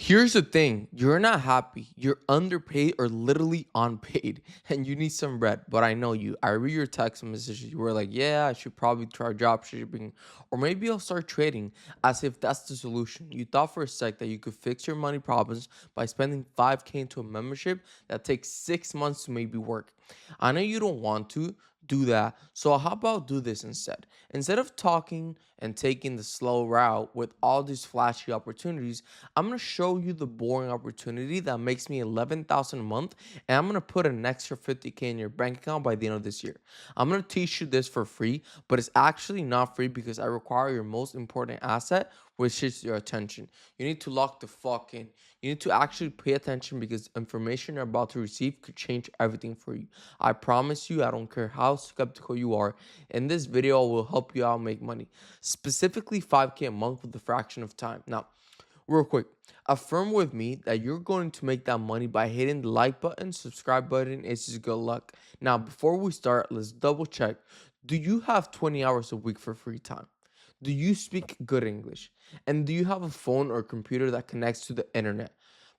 Here's the thing, you're not happy. You're underpaid or literally unpaid and you need some bread. But I know you. I read your text messages. You were like, yeah, I should probably try job shipping or maybe I'll start trading as if that's the solution. You thought for a sec that you could fix your money problems by spending 5K into a membership that takes 6 months to maybe work. I know you don't want to do that. So how about do this instead? Instead of talking and taking the slow route with all these flashy opportunities, I'm gonna show you the boring opportunity that makes me 11,000 a month, and I'm gonna put an extra 50K in your bank account by the end of this year. I'm gonna teach you this for free, but it's actually not free because I require your most important asset, which is your attention. You need to lock the fuck in. You need to actually pay attention because information you're about to receive could change everything for you. I promise you, I don't care how skeptical you are. In this video, I will help you out make money, specifically 5K a month with a fraction of time. Now, real quick, affirm with me that you're going to make that money by hitting the like button, subscribe button. It's just good luck. Now, before we start, let's double check. Do you have 20 hours a week for free time? Do you speak good English? And do you have a phone or computer that connects to the internet?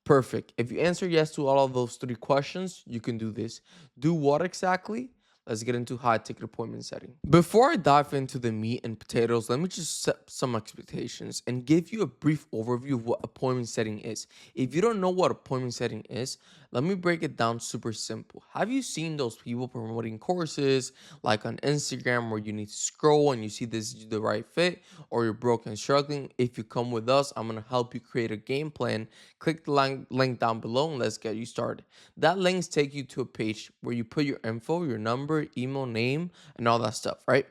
Perfect. If you answer yes to all of those three questions, you can do this. Do what exactly? Let's get into high ticket appointment setting. Before I dive into the meat and potatoes, let me just set some expectations and give you a brief overview of what appointment setting is. If you don't know what appointment setting is, let me break it down super simple. Have you seen those people promoting courses like on Instagram where you need to scroll and you see this is the right fit or you're broke and struggling? If you come with us, I'm going to help you create a game plan. Click the link down below and let's get you started. That links take you to a page where you put your info, your number, email, name, and all that stuff, right?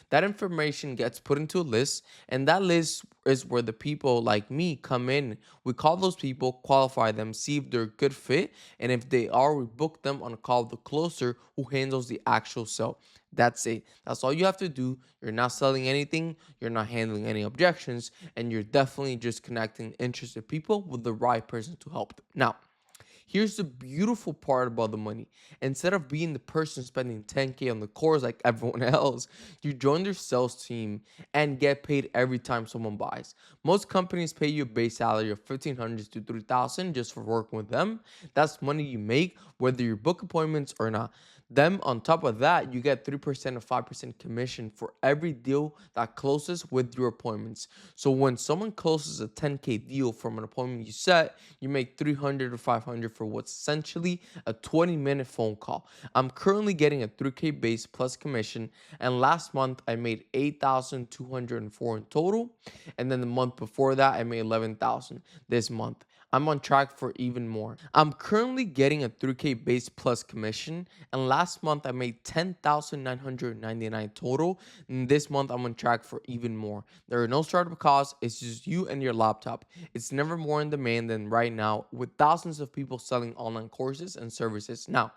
That information gets put into a list, and that list is where the people like me come in. We call those people, qualify them, see if they're a good fit, and if they are, we book them on a call with the closer who handles the actual sale. That's it. That's all you have to do. You're not selling anything, you're not handling any objections, and you're definitely just connecting interested people with the right person to help them. Now, here's the beautiful part about the money. Instead of being the person spending 10K on the course like everyone else, you join their sales team and get paid every time someone buys. Most companies pay you a base salary of 1,500 to 3,000 just for working with them. That's money you make whether you book appointments or not. Then on top of that, you get 3% or 5% commission for every deal that closes with your appointments. So when someone closes a 10K deal from an appointment you set, you make 300 or 500 for what's essentially a 20-minute phone call. I'm currently getting a 3K base plus commission, and last month I made 8,204 in total, and then the month before that I made 11,000 this month. I'm on track for even more. I'm currently getting a 3K base plus commission, and last month I made 10,999 total. And this month I'm on track for even more. There are no startup costs, it's just you and your laptop. It's never more in demand than right now, with thousands of people selling online courses and services. Now,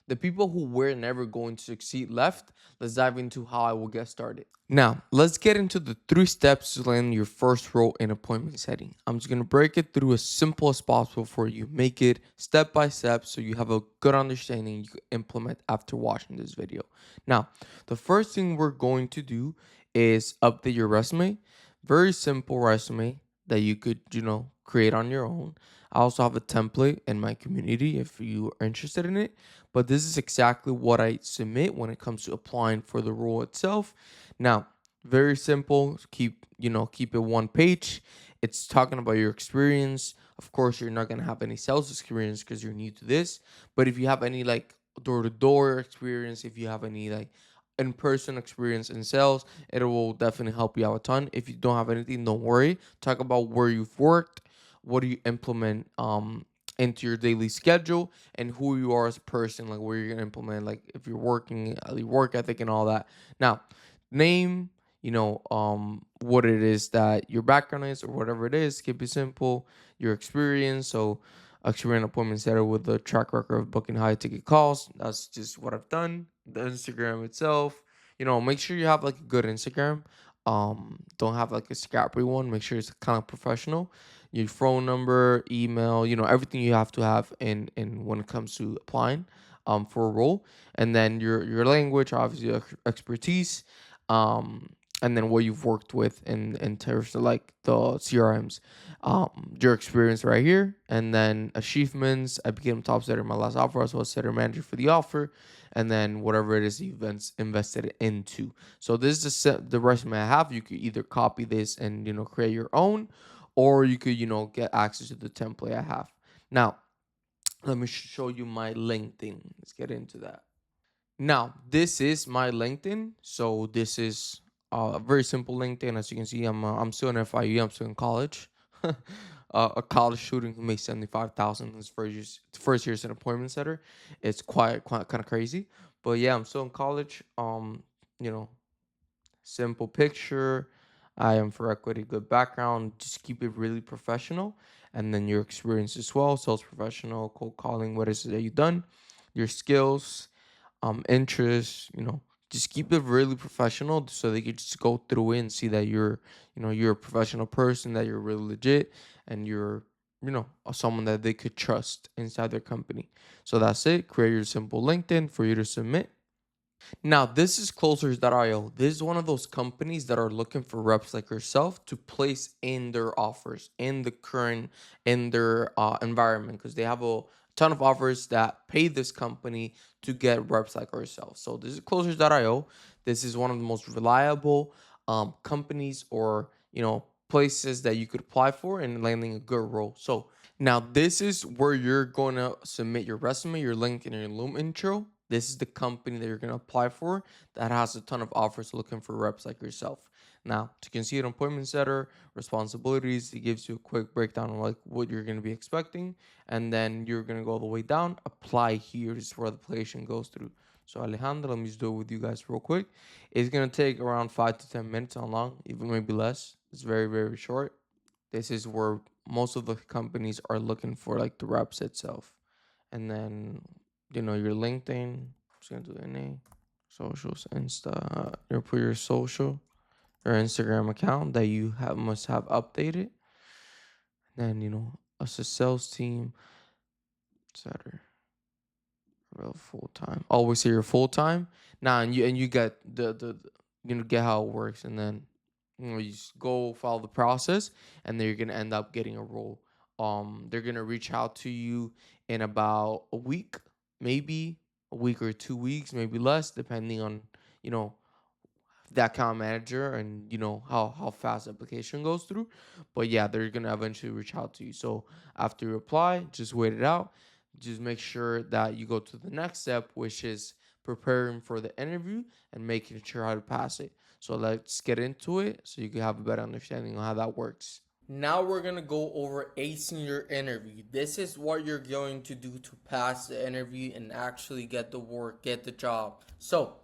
the people who were never going to succeed left. Let's dive into how I will get started. Now, let's get into the 3 steps to land your first role in appointment setting. I'm just going to break it through as simple as possible for you. Make it step by step so you have a good understanding you can implement after watching this video. Now, the first thing we're going to do is update your resume. Very simple resume that you could, create on your own. I also have a template in my community if you are interested in it, but this is exactly what I submit when it comes to applying for the role itself. Now, very simple, keep it one page. It's talking about your experience. Of course, you're not going to have any sales experience because you're new to this, but if you have any like door-to-door experience, if you have any like in-person experience in sales, it will definitely help you out a ton. If you don't have anything, don't worry. Talk about where you've worked, what do you implement into your daily schedule, and who you are as a person, like where you're gonna implement, like if you're working, your work ethic and all that. Now, name, what it is that your background is or whatever it is. Keep it simple. Your experience. So experience appointment setter with a track record of booking high ticket calls. That's just what I've done. The Instagram itself, make sure you have like a good Instagram. Don't have like a scrappy one. Make sure it's kind of professional. Your phone number, email, everything you have to have in when it comes to applying for a role. And then your language, obviously expertise. and then what you've worked with in terms of like the CRMs, your experience right here, and then achievements. I became top setter in my last offer. I was setter manager for the offer, and then whatever it is you've invested into. So this is the resume I have. You could either copy this and create your own, or you could get access to the template I have. Now let me show you my LinkedIn. Let's get into that. Now, this is my LinkedIn. So this is a very simple LinkedIn. As you can see, I'm still in FIU. I'm still in college. A college student who makes 75,000 in his first year as an appointment setter. It's quite kind of crazy. But yeah, I'm still in college. You know, simple picture. I am for equity, good background. Just keep it really professional, and then your experience as well. Sales professional, cold calling. What is it that you've done? Your skills, interests, just keep it really professional so they could just go through it and see that you're a professional person, that you're really legit, and you're, someone that they could trust inside their company. So that's it. Create your simple LinkedIn for you to submit. Now, this is Closers.io. This is one of those companies that are looking for reps like yourself to place in their offers in their environment, because they have a ton of offers that pay this company to get reps like ourselves. So this is Closers.io. This is one of the most reliable companies, or places that you could apply for and landing a good role. So now this is where you're going to submit your resume, your link, and your Loom intro. This is the company that you're going to apply for that has a ton of offers looking for reps like yourself. Now, to consider an appointment setter, responsibilities, it gives you a quick breakdown of like what you're going to be expecting. And then you're going to go all the way down. Apply here. This is where the application goes through. So Alejandro, let me just do it with you guys real quick. It's going to take around 5 to 10 minutes on long, even maybe less. It's very, very short. This is where most of the companies are looking for like the reps itself. And then, your LinkedIn. Just gonna do the name. Socials, Insta. You put your social, your Instagram account that you must have updated. Then, us a sales team, etc. Real full time. Always say you're full time. Now, and you get get how it works, and then you just go follow the process, and then you're gonna end up getting a role. They're gonna reach out to you in about a week, maybe a week or 2 weeks, maybe less, depending on you know that account manager and how fast the application goes through. But yeah, they're gonna eventually reach out to you. So after you apply, just wait it out. Just make sure that you go to the next step, which is preparing for the interview and making sure how to pass it. So let's get into it so you can have a better understanding of how that works. Now we're gonna go over acing your interview. This is what you're going to do to pass the interview and actually get the work, get the job. So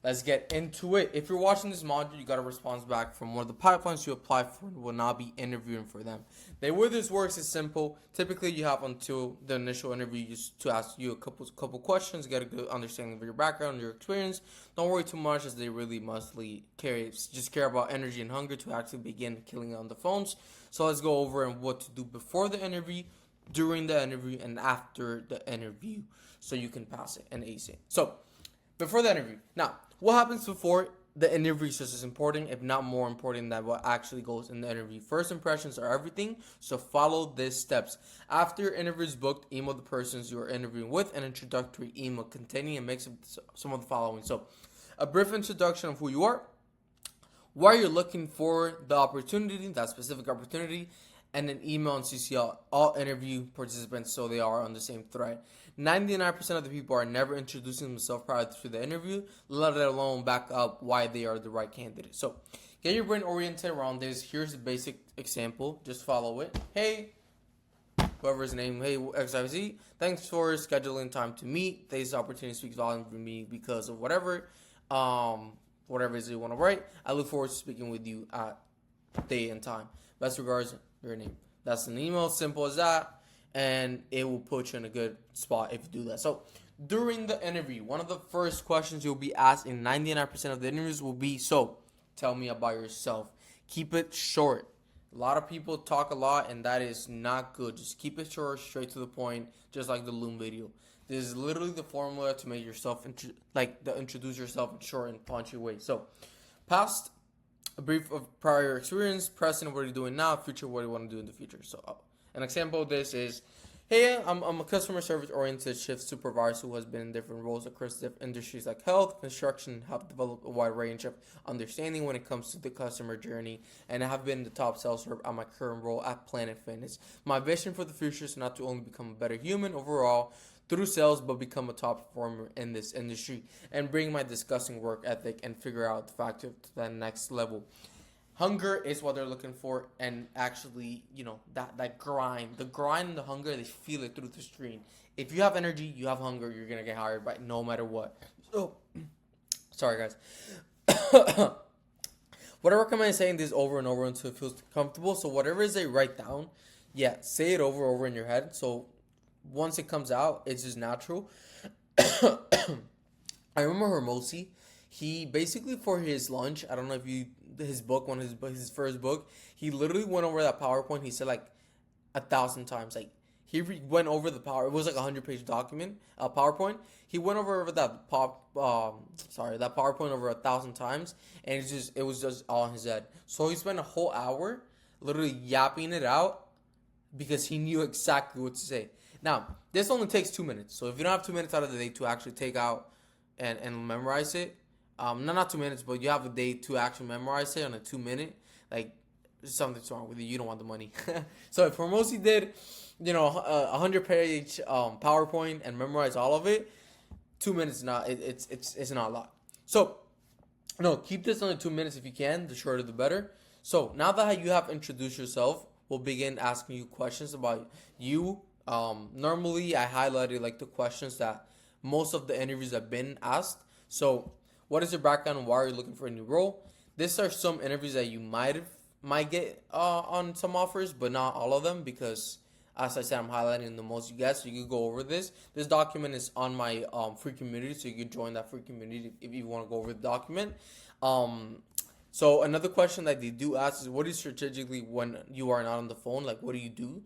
let's get into it. If you're watching this module, you got a response back from one of the pipelines you apply for and will not be interviewing for them. The way this works is simple. Typically, you have until the initial interview just to ask you a couple questions, get a good understanding of your background, your experience. Don't worry too much, as they really mostly care about energy and hunger to actually begin killing on the phones. So let's go over and what to do before the interview, during the interview, and after the interview, so you can pass it and ace it. So before the interview. Now, what happens before the interview is just as important, if not more important, than what actually goes in the interview. First impressions are everything, so follow these steps. After your interview is booked, email the persons you are interviewing with an introductory email containing a mix of some of the following. So, a brief introduction of who you are, why you're looking for the opportunity, that specific opportunity, and an email and CC all interview participants so they are on the same thread. 99% of the people are never introducing themselves prior to the interview, let alone back up why they are the right candidate. So get your brain oriented around this. Here's the basic example. Just follow it. Hey, whoever's name, hey, XYZ, thanks for scheduling time to meet. Today's opportunity speaks volume for me because of whatever it is you want to write. I look forward to speaking with you at day and time. Best regards, your name. That's an email, simple as that, and it will put you in a good spot if you do that. So during the interview, one of the first questions you'll be asked in 99% of the interviews will be, so tell me about yourself. Keep it short. A lot of people talk a lot, and that is not good. Just keep it short, straight to the point, just like the Loom video. This is literally the formula to make yourself introduce yourself in short and punchy way. So, past a brief of prior experience, present, what are you doing now, future, what do you want to do in the future. So, an example of this is, hey, I'm a customer service oriented shift supervisor who has been in different roles across different industries like health, construction, have developed a wide range of understanding when it comes to the customer journey, and I have been the top sales rep at my current role at Planet Fitness. My vision for the future is not to only become a better human overall through sales, but become a top performer in this industry and bring my disgusting work ethic and figure out the factor to the next level. Hunger is what they're looking for, and actually, that grind, the grind and the hunger, they feel it through the screen. If you have energy, you have hunger, you're gonna get hired by no matter what. So, sorry guys. What I recommend is saying this over and over until it feels comfortable. So whatever it is they write down, yeah, say it over in your head. So once it comes out, it's just natural. I remember Hermosi. He basically for his lunch, I don't know if you his book one his first book, he literally went over that PowerPoint. He said like 1,000 times. Like went over the power. It was like 100-page document, PowerPoint. He went over that PowerPoint over 1,000 times, and it was just all in his head. So he spent a whole hour literally yapping it out because he knew exactly what to say. Now, this only takes 2 minutes. So if you don't have 2 minutes out of the day to actually take out and memorize it, not 2 minutes, but you have a day to actually memorize it on a 2 minute, like something's wrong with you. You don't want the money. So if Formosi did, 100-page PowerPoint and memorize all of it, 2 minutes not it's not a lot. So no, keep this under 2 minutes if you can. The shorter the better. So now that you have introduced yourself, we'll begin asking you questions about you. Normally, I highlighted like the questions that most of the interviews have been asked. So, what is your background? Why are you looking for a new role? These are some interviews that you might get on some offers, but not all of them because, as I said, I'm highlighting the most you get. So you can go over this. This document is on my free community, so you can join that free community if you want to go over the document. Um, so another question that they do ask is, what is strategically when you are not on the phone? Like, what do you do?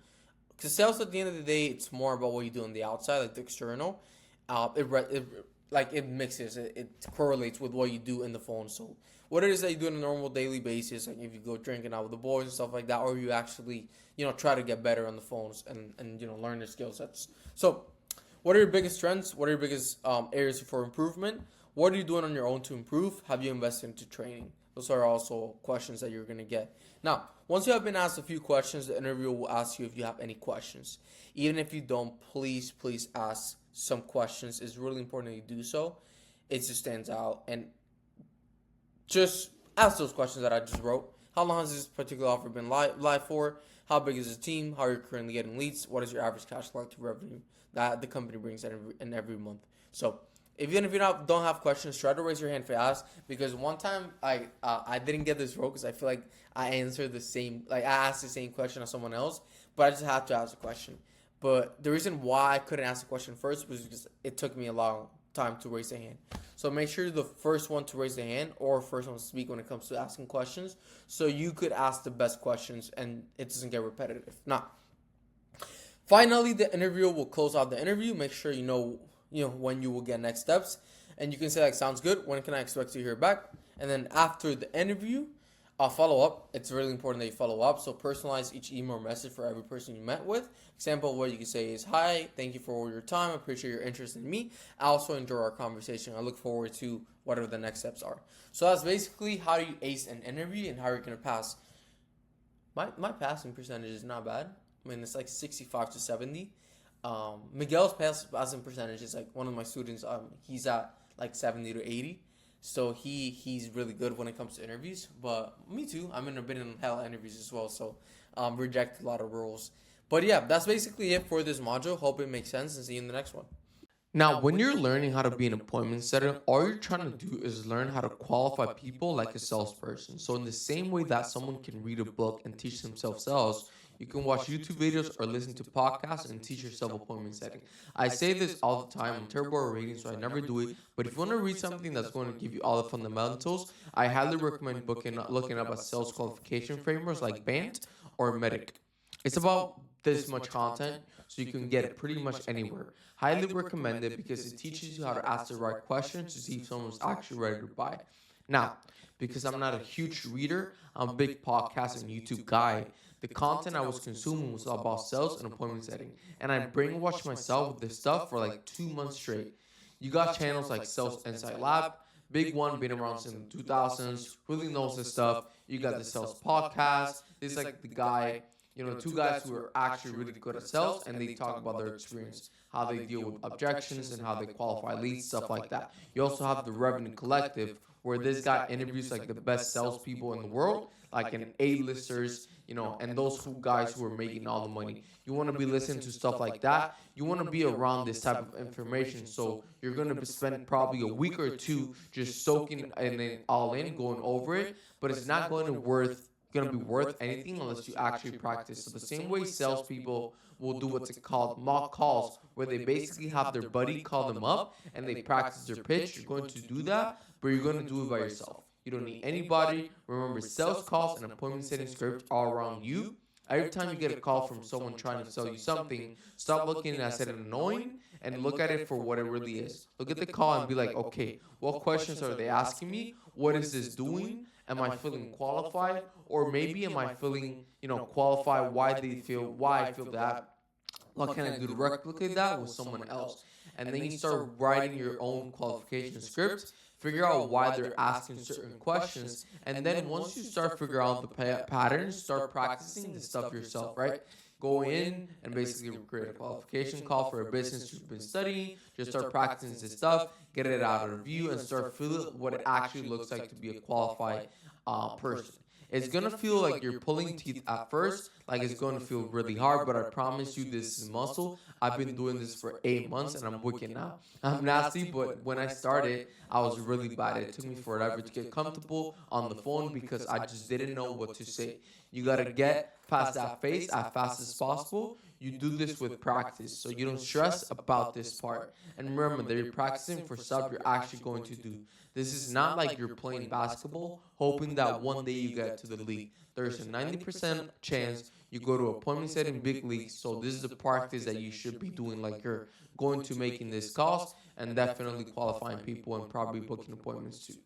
Because sales at the end of the day, it's more about what you do on the outside, like the external. It mixes, it correlates with what you do in the phone. So what it is that you do on a normal daily basis, like if you go drinking out with the boys and stuff like that, or you actually try to get better on the phones and learn the skill sets. So what are your biggest strengths? What are your biggest areas for improvement? What are you doing on your own to improve? Have you invested into training? Those are also questions that you're going to get. Now, once you have been asked a few questions, the interviewer will ask you if you have any questions. Even if you don't, please ask some questions. It's really important that you do so. It just stands out. And just ask those questions that I just wrote. How long has this particular offer been live for? How big is the team? How are you currently getting leads? What is your average cash collected revenue that the company brings in every month? So even if you don't have questions, try to raise your hand fast because one time I didn't get this role because I feel like I answered I asked the same question as someone else, but I just had to ask a question. But the reason why I couldn't ask the question first was because it took me a long time to raise a hand. So make sure you're the first one to raise the hand or first one to speak when it comes to asking questions, so you could ask the best questions and it doesn't get repetitive. Now, finally, the interviewer will close out the interview. Make sure you know when you will get next steps, and you can say like, sounds good. When can I expect to hear back? And then after the interview, I'll follow up. It's really important that you follow up. So personalize each email message for every person you met with. Example of what you can say is, hi, thank you for all your time. I appreciate your interest in me. I also enjoy our conversation. I look forward to whatever the next steps are. So that's basically how you ace an interview and how you're going to pass. My passing percentage is not bad. I mean, it's like 65 to 70. Miguel's passing percentage is like one of my students. He's at like 70 to 80. So he's really good when it comes to interviews. But me too. I'm in a bit in hell interviews as well. So reject a lot of roles. But yeah, that's basically it for this module. Hope it makes sense and see you in the next one. Now, when you're learning how to be an appointment setter, all you're trying to do is learn how to qualify people like a salesperson. So in the same way that someone can read a book and teach themselves sales, you can watch YouTube videos or listen to podcasts and teach yourself appointment setting. I say this all the time. I'm terrible at reading, so I never do it. But if you want to read something that's going to give you all the fundamentals, I highly recommend looking up a sales qualification frameworks like BANT or MEDDIC. It's about this much content, so you can get it pretty much anywhere. Highly recommend it because it teaches you how to ask the right questions to see if someone's actually ready to buy. Now, because I'm not a huge reader. I'm a big podcast and YouTube guy. The content I was consuming was all about sales and appointment setting. And I brainwashed myself with this stuff for like 2 months straight. You got channels like Sales Insight Lab, big one, been around since the 2000s, really knows this stuff. You got the Sales Podcast. This is like the guy, two guys who are actually really good at sales, and they talk about their experience, how they deal with objections and how they qualify leads, stuff like that. You also have the Revenue Collective, where this guy interviews like the best salespeople in the world, like an A-listers, and those guys who are making all the money. You want to be listening to stuff like that. You want to be around this type of information. So you're going to spend probably a week or two just soaking and then all in, going over it. But it's not going to be worth anything unless you actually practice. So the same way salespeople will do what's called mock calls, where they basically have their buddy call them up and they practice their pitch. You're going to do that, but you're going to do it by yourself. You don't need anybody. Remember, sales calls and appointment setting scripts are around you. Every time you get a call from someone trying to sell you something, stop looking at it annoying and look at it for what it really is. Look at the call and be like, okay, what questions are they asking me? What is this doing? Am I feeling qualified? Or maybe am I feeling, qualified? Why I feel that? What can I do to replicate that with someone else? And then you start writing your own qualification scripts, figure out why they're asking certain questions, and then once you start figuring out the patterns, start practicing the stuff yourself, right? Go in and basically create a qualification call for a business you've been studying. Just start practicing this stuff, get it out of review, and start feeling what it actually looks like to be a qualified person. It's going to feel like you're pulling teeth at first, like it's going to feel really hard, but I promise you this is muscle. I've been doing this for 8 months and I'm wicked now. I'm nasty, but when I started, I was really bad. It took me forever to get comfortable on the phone because I just didn't know what to say. You got to get past that phase as fast as possible. You do this with practice, so you don't stress about this part. And remember that you're practicing for stuff you're actually going to do. This is not like you're playing basketball, hoping that one day you get to the league. There's a 90% chance you go to appointment setting big leagues, so this is the practice that you should be doing, like you're going to making this calls and definitely qualifying people and probably booking appointments too.